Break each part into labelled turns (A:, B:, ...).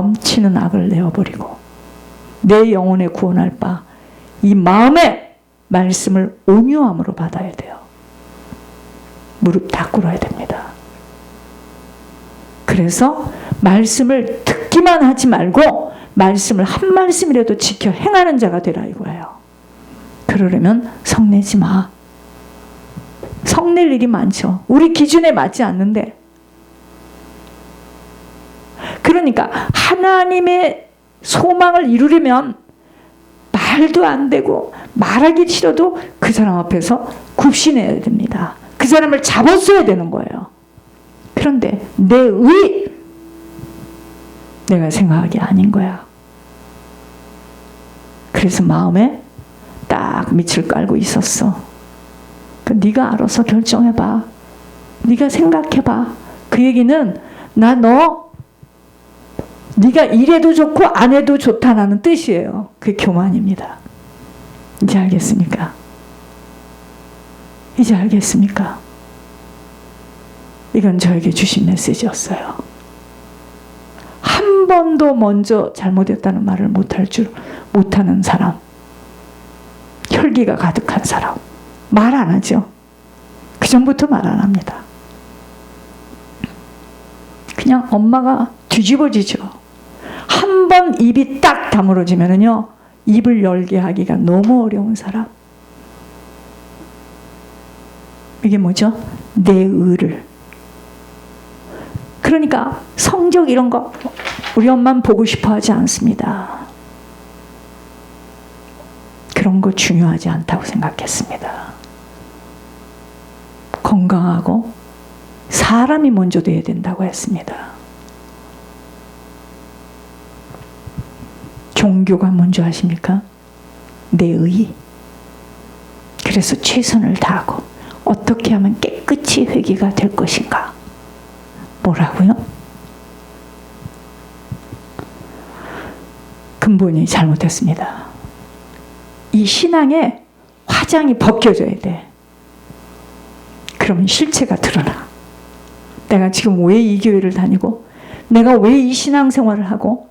A: 넘치는 악을 내어버리고 내 영혼에 구원할 바 이 마음의 말씀을 온유함으로 받아야 돼요. 무릎 다 꿇어야 됩니다. 그래서 말씀을 듣기만 하지 말고 말씀을 한 말씀이라도 지켜 행하는 자가 되라 이거예요. 그러려면 성내지 마. 성낼 일이 많죠. 우리 기준에 맞지 않는데. 그러니까 하나님의 소망을 이루려면 말도 안 되고 말하기 싫어도 그 사람 앞에서 굽신해야 됩니다. 그 사람을 잡았어야 되는 거예요. 그런데 내 의, 내가 생각하기 아닌 거야. 그래서 마음에 딱 밑을 깔고 있었어. 네가 알아서 결정해봐. 네가 생각해봐. 그 얘기는 네가 이래도 좋고 안 해도 좋다라는 뜻이에요. 그게 교만입니다. 이제 알겠습니까? 이제 알겠습니까? 이건 저에게 주신 메시지였어요. 한 번도 먼저 잘못했다는 말을 못하는 사람, 혈기가 가득한 사람, 말 안 하죠. 그 전부터 말 안 합니다. 그냥 엄마가 뒤집어지죠. 한 번 입이 딱 다물어지면은요, 입을 열게 하기가 너무 어려운 사람. 이게 뭐죠? 내 의를. 그러니까 성적 이런 거 우리 엄마는 보고 싶어 하지 않습니다. 그런 거 중요하지 않다고 생각했습니다. 건강하고 사람이 먼저 돼야 된다고 했습니다. 종교가 먼저 하십니까? 내 의. 그래서 최선을 다하고 어떻게 하면 깨끗이 회개가 될 것인가? 뭐라고요? 근본이 잘못했습니다. 이 신앙의 화장이 벗겨져야 돼. 그러면 실체가 드러나. 내가 지금 왜 이 교회를 다니고, 내가 왜 이 신앙생활을 하고,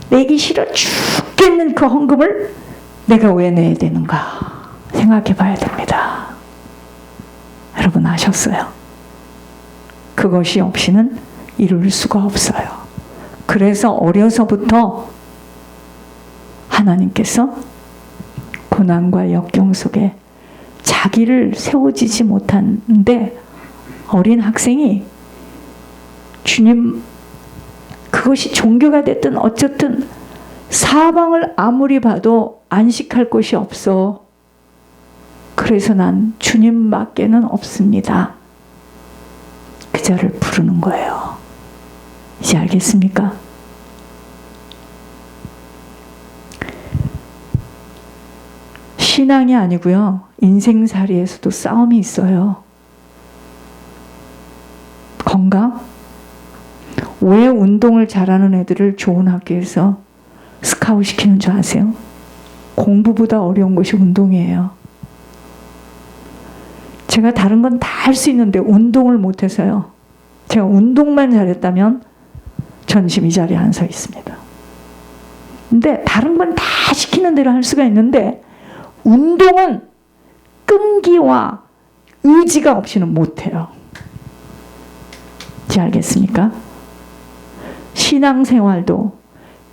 A: 내기 싫어 죽겠는 그 헌금을 내가 왜 내야 되는가 생각해 봐야 됩니다. 여러분 아셨어요? 그것이 없이는 이룰 수가 없어요. 그래서 어려서부터 하나님께서 고난과 역경 속에 자기를 세워지지 못하는데 어린 학생이 주님, 그것이 종교가 됐든 어쨌든 사방을 아무리 봐도 안식할 곳이 없어. 그래서 난 주님밖에는 없습니다. 그 자를 부르는 거예요. 이제 알겠습니까? 신앙이 아니고요. 인생살이에서도 싸움이 있어요. 건강? 왜 운동을 잘하는 애들을 좋은 학교에서 스카웃 시키는 줄 아세요? 공부보다 어려운 것이 운동이에요. 제가 다른 건 다 할 수 있는데 운동을 못해서요. 제가 운동만 잘했다면 전심 이 자리에 안 서 있습니다. 근데 다른 건 다 시키는 대로 할 수가 있는데 운동은 끈기와 의지가 없이는 못해요. 이제 알겠습니까? 신앙생활도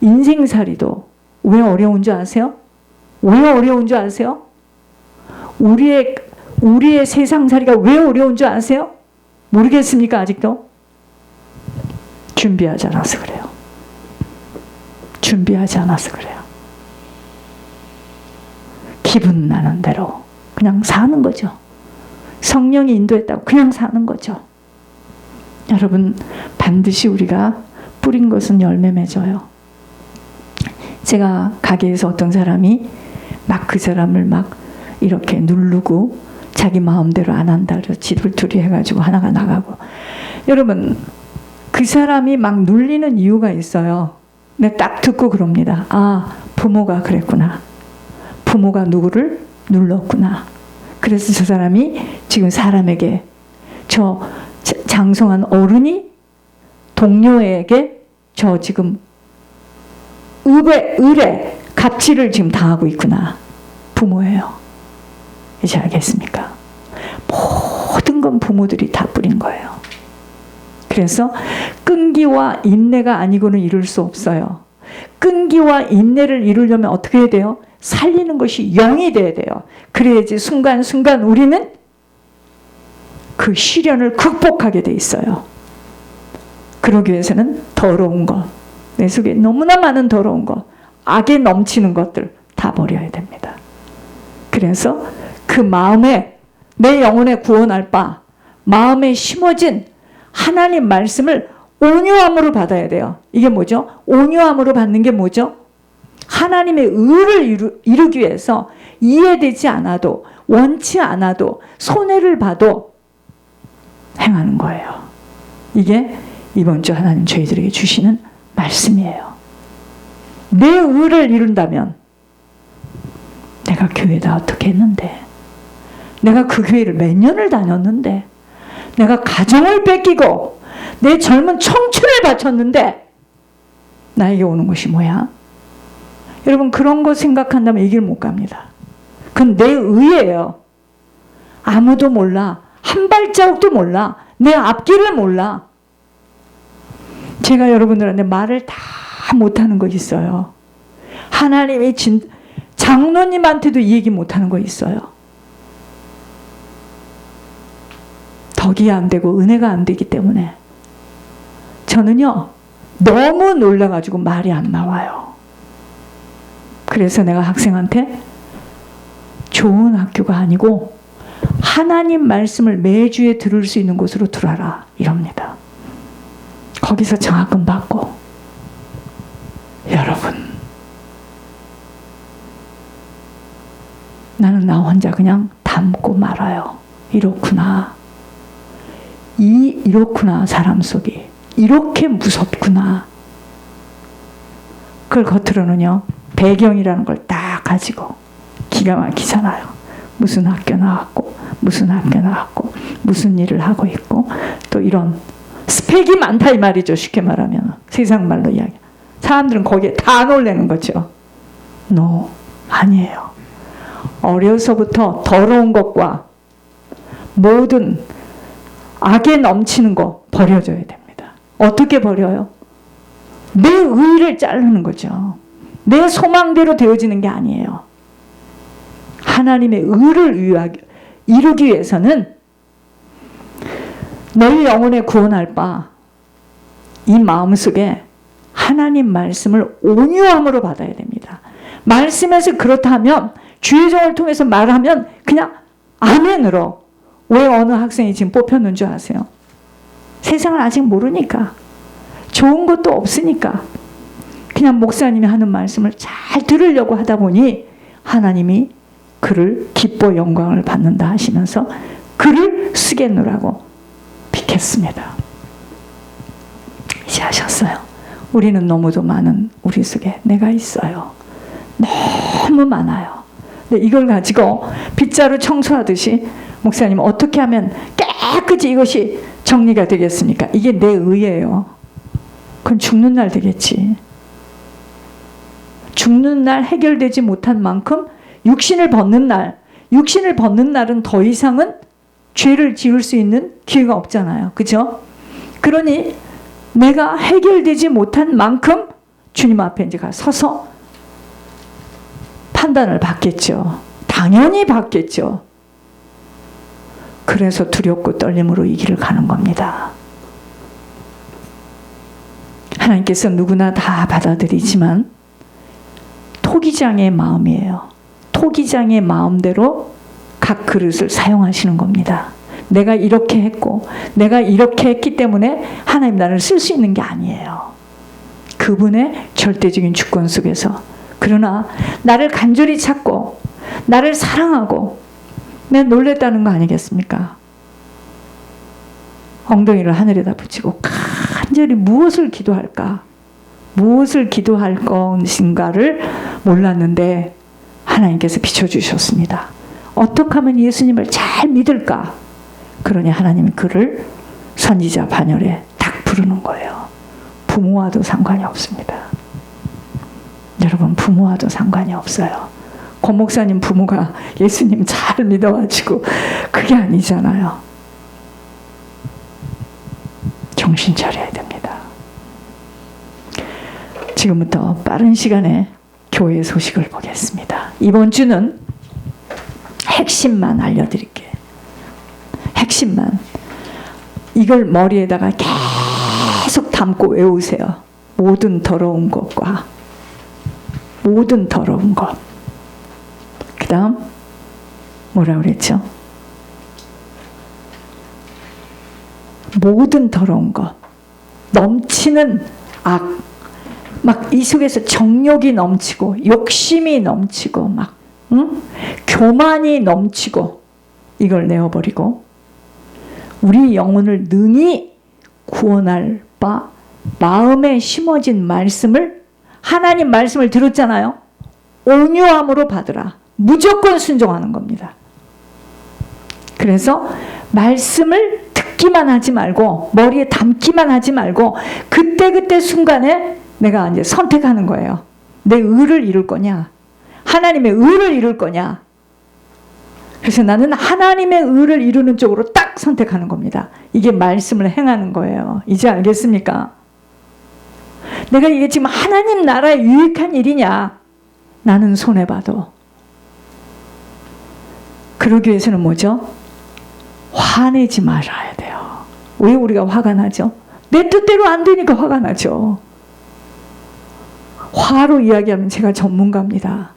A: 인생살이도 왜 어려운 줄 아세요? 왜 어려운 줄 아세요? 우리의 세상살이가 왜 어려운 줄 아세요? 모르겠습니까? 아직도? 준비하지 않아서 그래요. 준비하지 않아서 그래요. 기분 나는 대로 그냥 사는 거죠. 성령이 인도했다고 그냥 사는 거죠. 여러분, 반드시 우리가 뿌린 것은 열매 맺어요. 제가 가게에서 어떤 사람이 막 그 사람을 막 이렇게 누르고 자기 마음대로 안 한다 그래서 지불투리 해가지고 하나가 나가고. 여러분, 그 사람이 막 눌리는 이유가 있어요. 근데 딱 듣고 그럽니다. 아, 부모가 그랬구나. 부모가 누구를 눌렀구나. 그래서 저 사람이 지금 사람에게, 저 장성한 어른이 동료에게 저 지금 을에 갑질을 지금 당하고 있구나. 부모예요. 이제 알겠습니까? 모든 건 부모들이 다 뿌린 거예요. 그래서 끈기와 인내가 아니고는 이룰 수 없어요. 끈기와 인내를 이루려면 어떻게 해야 돼요? 살리는 것이 영이 돼야 돼요. 그래야지 순간순간 우리는 그 시련을 극복하게 돼 있어요. 그러기 위해서는 더러운 것, 내 속에 너무나 많은 더러운 것, 악에 넘치는 것들 다 버려야 됩니다. 그래서 그 마음에 내 영혼에 구원할 바 마음에 심어진 하나님 말씀을 온유함으로 받아야 돼요. 이게 뭐죠? 온유함으로 받는 게 뭐죠? 하나님의 의를 이루기 위해서 이해되지 않아도 원치 않아도 손해를 봐도 행하는 거예요. 이게 이번 주 하나님 저희들에게 주시는 말씀이에요. 내 의를 이룬다면 내가 교회다 어떻게 했는데, 내가 그 교회를 몇 년을 다녔는데, 내가 가정을 뺏기고 내 젊은 청춘을 바쳤는데 나에게 오는 것이 뭐야? 여러분, 그런 거 생각한다면 이 길 못 갑니다. 그건 내 의예요. 아무도 몰라. 한 발자국도 몰라. 내 앞길을 몰라. 제가 여러분들한테 말을 다 못하는 거 있어요. 하나님의 장로님한테도 이 얘기 못하는 거 있어요. 덕이 안 되고 은혜가 안 되기 때문에 저는요 너무 놀라가지고 말이 안 나와요. 그래서 내가 학생한테 좋은 학교가 아니고 하나님 말씀을 매주에 들을 수 있는 곳으로 두라라 이럽니다. 거기서 장학금 받고. 여러분, 나는 나 혼자 그냥 담고 말아요. 이렇구나. 이렇구나. 사람 속이 이렇게 무섭구나. 그걸 겉으로는요 배경이라는 걸 딱 가지고 기가 막히잖아요. 무슨 학교 나왔고 무슨 학교 나왔고 무슨 일을 하고 있고 또 이런 스펙이 많다 이 말이죠. 쉽게 말하면 세상 말로 이야기. 사람들은 거기에 다 놀라는 거죠. No, 아니에요. 어려서부터 더러운 것과 모든 악에 넘치는 거 버려줘야 됩니다. 어떻게 버려요? 내 의를 자르는 거죠. 내 소망대로 되어지는 게 아니에요. 하나님의 의를 이루기 위해서는 내 영혼에 구원할 바 이 마음속에 하나님 말씀을 온유함으로 받아야 됩니다. 말씀에서 그렇다면 주의 종을 통해서 말하면 그냥 아멘으로. 왜 어느 학생이 지금 뽑혔는 줄 아세요? 세상을 아직 모르니까. 좋은 것도 없으니까. 그냥 목사님이 하는 말씀을 잘 들으려고 하다 보니 하나님이 그를 기뻐 영광을 받는다 하시면서 그를 쓰겠노라고 비켰습니다. 이제 하셨어요. 우리는 너무도 많은 우리 속에 내가 있어요. 너무 많아요. 근데 이걸 가지고 빗자루 청소하듯이 목사님 어떻게 하면 깨끗이 이것이 정리가 되겠습니까? 이게 내 의예요. 그건 죽는 날 되겠지. 죽는 날 해결되지 못한 만큼 육신을 벗는 날은 더 이상은 죄를 지을 수 있는 기회가 없잖아요. 그죠? 그러니 내가 해결되지 못한 만큼 주님 앞에 이제 가 서서 판단을 받겠죠. 당연히 받겠죠. 그래서 두렵고 떨림으로 이 길을 가는 겁니다. 하나님께서 누구나 다 받아들이지만 토기장의 마음이에요. 토기장의 마음대로 각 그릇을 사용하시는 겁니다. 내가 이렇게 했고 내가 이렇게 했기 때문에 하나님 나를 쓸 수 있는 게 아니에요. 그분의 절대적인 주권 속에서. 그러나 나를 간절히 찾고 나를 사랑하고 내가 놀랬다는 거 아니겠습니까? 엉덩이를 하늘에다 붙이고 간절히 무엇을 기도할까? 무엇을 기도할 것인가를 몰랐는데 하나님께서 비춰주셨습니다. 어떻게 하면 예수님을 잘 믿을까? 그러니 하나님이 그를 선지자 반열에 딱 부르는 거예요. 부모와도 상관이 없습니다. 여러분, 부모와도 상관이 없어요. 고 목사님 부모가 예수님 잘 믿어가지고 그게 아니잖아요. 정신 차려야 됩니다. 지금부터 빠른 시간에 교회 소식을 보겠습니다. 이번 주는 핵심만 알려드릴게요. 핵심만. 이걸 머리에다가 계속 담고 외우세요. 모든 더러운 것과 모든 더러운 것. 그 다음 뭐라 그랬죠? 모든 더러운 것, 넘치는 악, 막 이 속에서 정욕이 넘치고 욕심이 넘치고 막 교만이 넘치고 이걸 내어버리고 우리 영혼을 능히 구원할 바 마음에 심어진 말씀을, 하나님 말씀을 들었잖아요. 온유함으로 받으라. 무조건 순종하는 겁니다. 그래서 말씀을 듣기만 하지 말고 머리에 담기만 하지 말고 그때그때 순간에 내가 이제 선택하는 거예요. 내 의를 이룰 거냐, 하나님의 의를 이룰 거냐. 그래서 나는 하나님의 의를 이루는 쪽으로 딱 선택하는 겁니다. 이게 말씀을 행하는 거예요. 이제 알겠습니까? 내가 이게 지금 하나님 나라에 유익한 일이냐? 나는 손해봐도. 그러기 위해서는 뭐죠? 화내지 말아야 돼요. 왜 우리가 화가 나죠? 내 뜻대로 안 되니까 화가 나죠. 화로 이야기하면 제가 전문가입니다.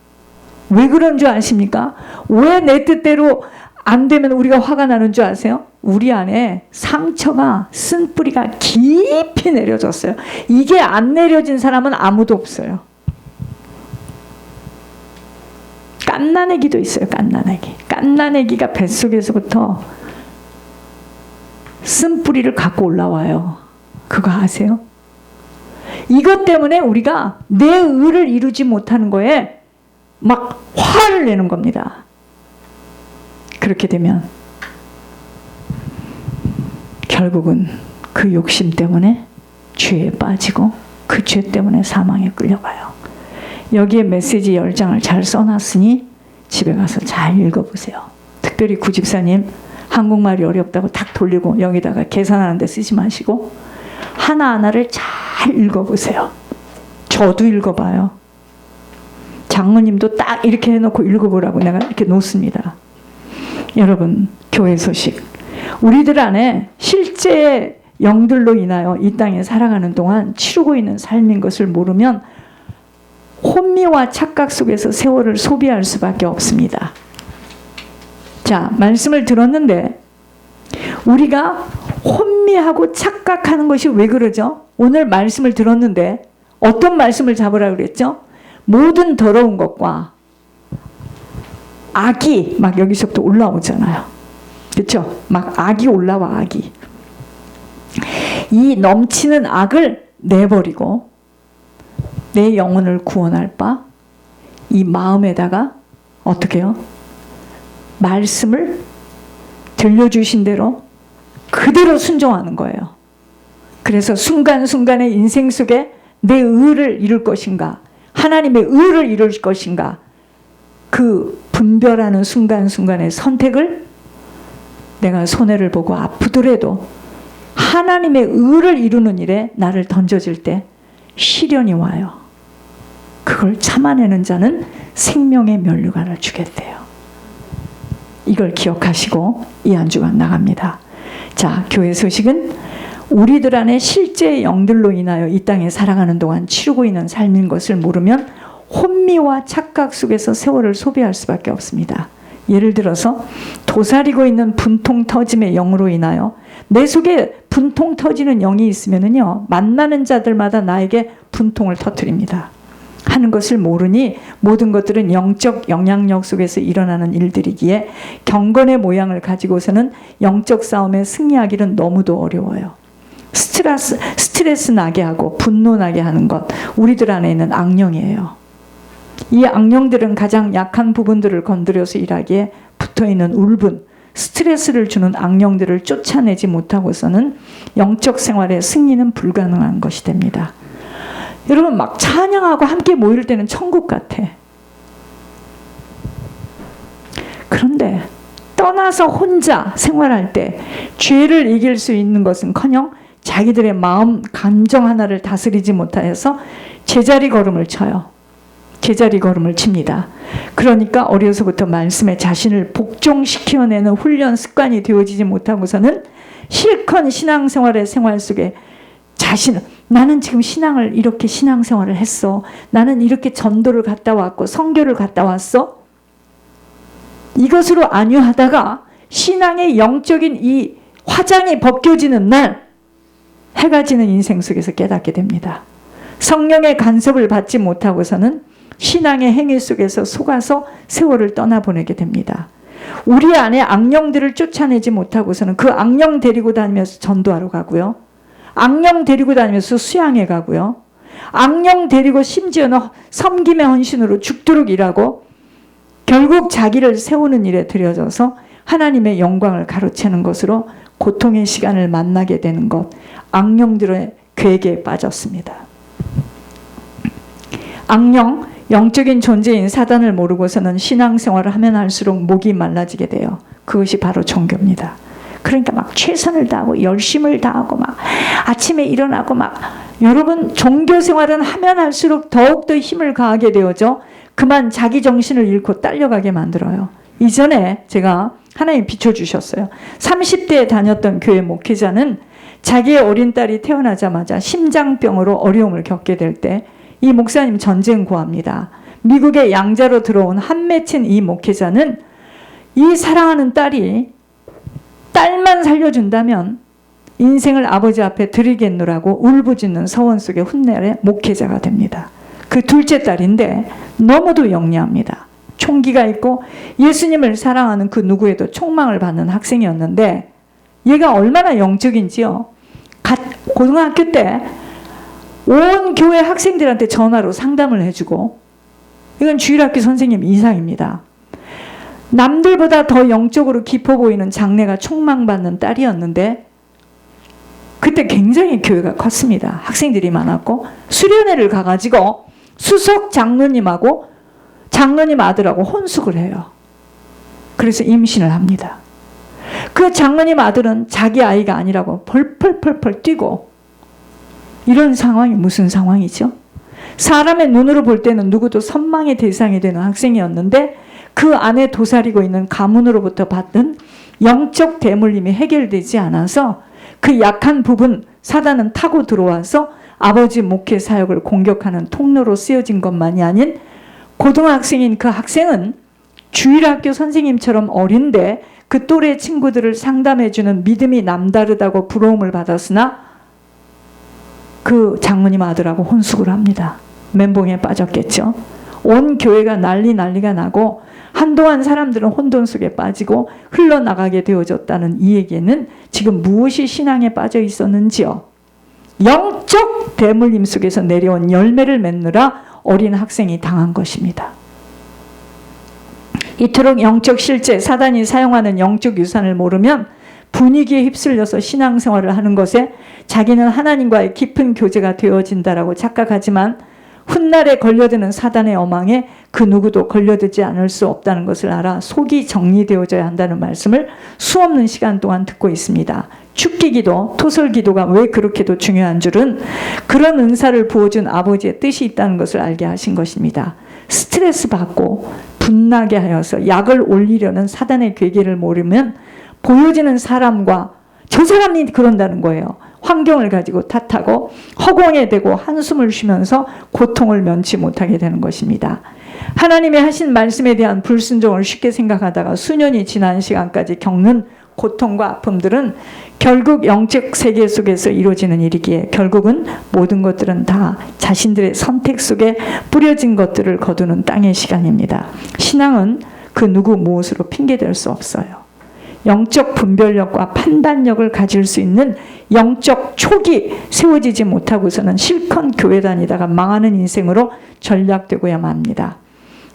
A: 왜 그런 줄 아십니까? 왜 내 뜻대로 안 되면 우리가 화가 나는 줄 아세요? 우리 안에 상처가, 쓴뿌리가 깊이 내려졌어요. 이게 안 내려진 사람은 아무도 없어요. 깐나내기도 있어요. 깐나내기. 깐나내기가 뱃속에서부터 쓴뿌리를 갖고 올라와요. 그거 아세요? 이것 때문에 우리가 내 의를 이루지 못하는 거에 막 화를 내는 겁니다. 그렇게 되면 결국은 그 욕심 때문에 죄에 빠지고 그 죄 때문에 사망에 끌려가요. 여기에 메시지 10장을 잘 써놨으니 집에 가서 잘 읽어보세요. 특별히 구집사님 한국말이 어렵다고 탁 돌리고 여기다가 계산하는 데 쓰지 마시고 하나하나를 잘 읽어보세요. 저도 읽어봐요. 장모님도 딱 이렇게 해놓고 읽어보라고 내가 이렇게 놓습니다. 여러분, 교회 소식. 우리들 안에 실제 영들로 인하여 이 땅에 살아가는 동안 치르고 있는 삶인 것을 모르면 혼미와 착각 속에서 세월을 소비할 수밖에 없습니다. 자, 말씀을 들었는데 우리가 혼미하고 착각하는 것이 왜 그러죠? 오늘 말씀을 들었는데 어떤 말씀을 잡으라 그랬죠? 모든 더러운 것과 악이 막 여기서부터 올라오잖아요. 그렇죠? 막 악이 올라와. 악이. 이 넘치는 악을 내버리고 내 영혼을 구원할 바 이 마음에다가 어떻게 해요? 말씀을 들려주신 대로 그대로 순종하는 거예요. 그래서 순간순간의 인생 속에 내 의를 이룰 것인가, 하나님의 의를 이룰 것인가, 그 분별하는 순간순간의 선택을 내가 손해를 보고 아프더라도 하나님의 의를 이루는 일에 나를 던져질 때 시련이 와요. 그걸 참아내는 자는 생명의 면류관을 주겠대요. 이걸 기억하시고 이 한 주간 나갑니다. 자, 교회 소식은 우리들 안에 실제 영들로 인하여 이 땅에 살아가는 동안 치르고 있는 삶인 것을 모르면 혼미와 착각 속에서 세월을 소비할 수밖에 없습니다. 예를 들어서 도사리고 있는 분통 터짐의 영으로 인하여 내 속에 분통 터지는 영이 있으면은요, 만나는 자들마다 나에게 분통을 터뜨립니다. 하는 것을 모르니 모든 것들은 영적 영향력 속에서 일어나는 일들이기에 경건의 모양을 가지고서는 영적 싸움에 승리하기는 너무도 어려워요. 스트레스 나게 하고 분노 나게 하는 것, 우리들 안에 있는 악령이에요. 이 악령들은 가장 약한 부분들을 건드려서 일하기에 붙어있는 울분, 스트레스를 주는 악령들을 쫓아내지 못하고서는 영적 생활의 승리는 불가능한 것이 됩니다. 여러분, 막 찬양하고 함께 모일 때는 천국 같아. 그런데 떠나서 혼자 생활할 때 죄를 이길 수 있는 것은커녕 자기들의 마음, 감정 하나를 다스리지 못하여서 제자리 걸음을 쳐요. 제자리 걸음을 칩니다. 그러니까 어려서부터 말씀에 자신을 복종시켜내는 훈련 습관이 되어지지 못하고서는 실컷 신앙생활의 생활 속에 나는 지금 신앙을 이렇게 신앙생활을 했어. 나는 이렇게 전도를 갔다 왔고 선교를 갔다 왔어. 이것으로 안위하다가 신앙의 영적인 이 화장이 벗겨지는 날 해가 지는 인생 속에서 깨닫게 됩니다. 성령의 간섭을 받지 못하고서는 신앙의 행위 속에서 속아서 세월을 떠나보내게 됩니다. 우리 안에 악령들을 쫓아내지 못하고서는 그 악령 데리고 다니면서 전도하러 가고요. 악령 데리고 다니면서 수양해 가고요. 악령 데리고 심지어는 섬김의 헌신으로 죽도록 일하고 결국 자기를 세우는 일에 들여져서 하나님의 영광을 가로채는 것으로 고통의 시간을 만나게 되는 것, 악령들의 괴계에 빠졌습니다. 악령, 영적인 존재인 사단을 모르고서는 신앙생활을 하면 할수록 목이 말라지게 돼요. 그것이 바로 종교입니다. 그러니까 막 최선을 다하고 열심을 다하고 막 아침에 일어나고 막, 여러분 종교생활은 하면 할수록 더욱더 힘을 가하게 되어져 그만 자기 정신을 잃고 딸려가게 만들어요. 이전에 제가 하나님 비춰주셨어요. 30대에 다녔던 교회 목회자는 자기의 어린 딸이 태어나자마자 심장병으로 어려움을 겪게 될 때 이 목사님 전쟁 고합니다. 미국의 양자로 들어온 한 맺힌 이 목회자는 이 사랑하는 딸만 살려준다면 인생을 아버지 앞에 드리겠노라고 울부짖는 서원 속의 훗날의 목회자가 됩니다. 그 둘째 딸인데 너무도 영리합니다. 총기가 있고 예수님을 사랑하는 그 누구에도 총망을 받는 학생이었는데 얘가 얼마나 영적인지요. 고등학교 때 온 교회 학생들한테 전화로 상담을 해주고, 이건 주일학교 선생님 이상입니다. 남들보다 더 영적으로 깊어 보이는 장래가 총망받는 딸이었는데 그때 굉장히 교회가 컸습니다. 학생들이 많았고 수련회를 가가지고 수석 장로님하고 장로님 아들하고 혼숙을 해요. 그래서 임신을 합니다. 그 장로님 아들은 자기 아이가 아니라고 펄펄펄펄 뛰고, 이런 상황이 무슨 상황이죠? 사람의 눈으로 볼 때는 누구도 선망의 대상이 되는 학생이었는데 그 안에 도사리고 있는 가문으로부터 받는 영적 대물림이 해결되지 않아서 그 약한 부분 사단은 타고 들어와서 아버지 목회 사역을 공격하는 통로로 쓰여진 것만이 아닌, 고등학생인 그 학생은 주일학교 선생님처럼 어린데 그 또래 친구들을 상담해주는 믿음이 남다르다고 부러움을 받았으나 그 장모님 아들하고 혼숙을 합니다. 멘붕에 빠졌겠죠. 온 교회가 난리가 나고 한동안 사람들은 혼돈 속에 빠지고 흘러나가게 되어졌다는 이 얘기는 지금 무엇이 신앙에 빠져 있었는지요. 영적 대물림 속에서 내려온 열매를 맺느라 어린 학생이 당한 것입니다. 이토록 영적 실제, 사단이 사용하는 영적 유산을 모르면 분위기에 휩쓸려서 신앙생활을 하는 것에 자기는 하나님과의 깊은 교제가 되어진다라고 착각하지만 훗날에 걸려드는 사단의 어망에 그 누구도 걸려들지 않을 수 없다는 것을 알아 속이 정리되어져야 한다는 말씀을 수없는 시간 동안 듣고 있습니다. 축기기도, 토설기도가 왜 그렇게도 중요한 줄은 그런 은사를 부어준 아버지의 뜻이 있다는 것을 알게 하신 것입니다. 스트레스 받고 분나게 하여서 약을 올리려는 사단의 괴계를 모르면 보여지는 사람과 저 사람이 그런다는 거예요. 환경을 가지고 탓하고 허공에 대고 한숨을 쉬면서 고통을 면치 못하게 되는 것입니다. 하나님이 하신 말씀에 대한 불순종을 쉽게 생각하다가 수년이 지난 시간까지 겪는 고통과 아픔들은 결국 영적 세계 속에서 이루어지는 일이기에 결국은 모든 것들은 다 자신들의 선택 속에 뿌려진 것들을 거두는 땅의 시간입니다. 신앙은 그 누구 무엇으로 핑계댈 수 없어요. 영적 분별력과 판단력을 가질 수 있는 영적 촉이 세워지지 못하고서는 실컷 교회 다니다가 망하는 인생으로 전락되고야만 합니다.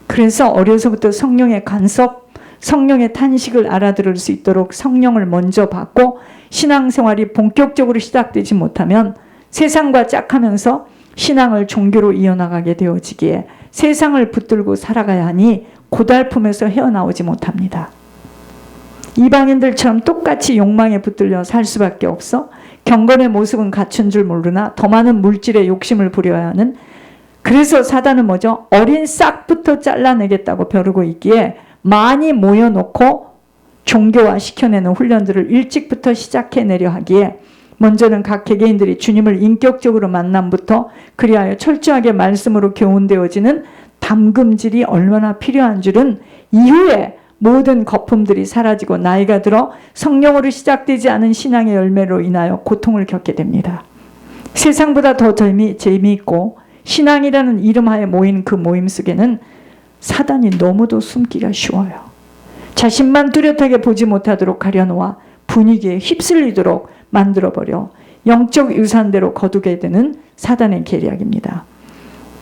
A: 그래서 어려서부터 성령의 간섭 성령의 탄식을 알아들을 수 있도록 성령을 먼저 받고 신앙생활이 본격적으로 시작되지 못하면 세상과 짝하면서 신앙을 종교로 이어나가게 되어지기에 세상을 붙들고 살아가야 하니 고달픔에서 헤어나오지 못합니다. 이방인들처럼 똑같이 욕망에 붙들려 살 수밖에 없어 경건의 모습은 갖춘 줄 모르나 더 많은 물질에 욕심을 부려야 하는, 그래서 사단은 뭐죠? 어린 싹부터 잘라내겠다고 벼르고 있기에 많이 모여놓고 종교화 시켜내는 훈련들을 일찍부터 시작해내려 하기에 먼저는 각 개개인들이 주님을 인격적으로 만남부터 그리하여 철저하게 말씀으로 교훈되어지는 담금질이 얼마나 필요한 줄은 이후에 모든 거품들이 사라지고 나이가 들어 성령으로 시작되지 않은 신앙의 열매로 인하여 고통을 겪게 됩니다. 세상보다 더 재미있고 신앙이라는 이름하에 모인 그 모임 속에는 사단이 너무도 숨기가 쉬워요. 자신만 뚜렷하게 보지 못하도록 가려놓아 분위기에 휩쓸리도록 만들어버려 영적 유산대로 거두게 되는 사단의 계략입니다.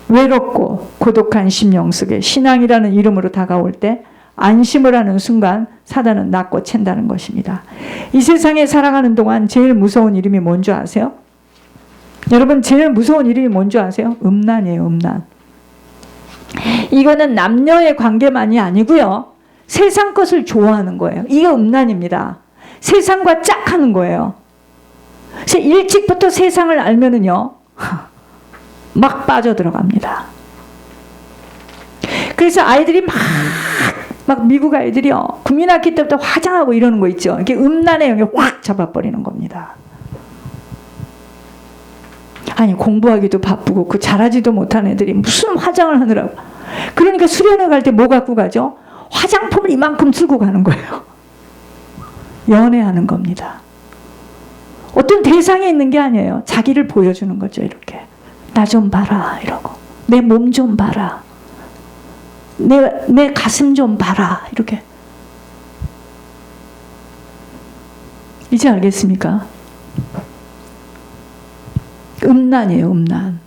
A: 외롭고 고독한 심령 속에 신앙이라는 이름으로 다가올 때 안심을 하는 순간 사단은 낫고 챈다는 것입니다. 이 세상에 살아가는 동안 제일 무서운 이름이 뭔지 아세요? 여러분, 제일 무서운 이름이 뭔지 아세요? 음란이에요. 음란. 이거는 남녀의 관계만이 아니고요, 세상 것을 좋아하는 거예요. 이게 음란입니다. 세상과 짝하는 거예요. 그래서 일찍부터 세상을 알면은요 막 빠져들어갑니다. 그래서 아이들이 막 미국 아이들이요 국민학기 때부터 화장하고 이러는 거 있죠. 이렇게 음란의 영역 확 잡아버리는 겁니다. 아니, 공부하기도 바쁘고 그 잘하지도 못한 애들이 무슨 화장을 하느라고. 그러니까 수련회 갈 때 뭐 갖고 가죠? 화장품을 이만큼 들고 가는 거예요. 연애하는 겁니다. 어떤 대상에 있는 게 아니에요. 자기를 보여주는 거죠. 이렇게 나 좀 봐라 이러고, 내 몸 좀 봐라, 내 가슴 좀 봐라, 이렇게. 이제 알겠습니까? 음란이에요. 음란.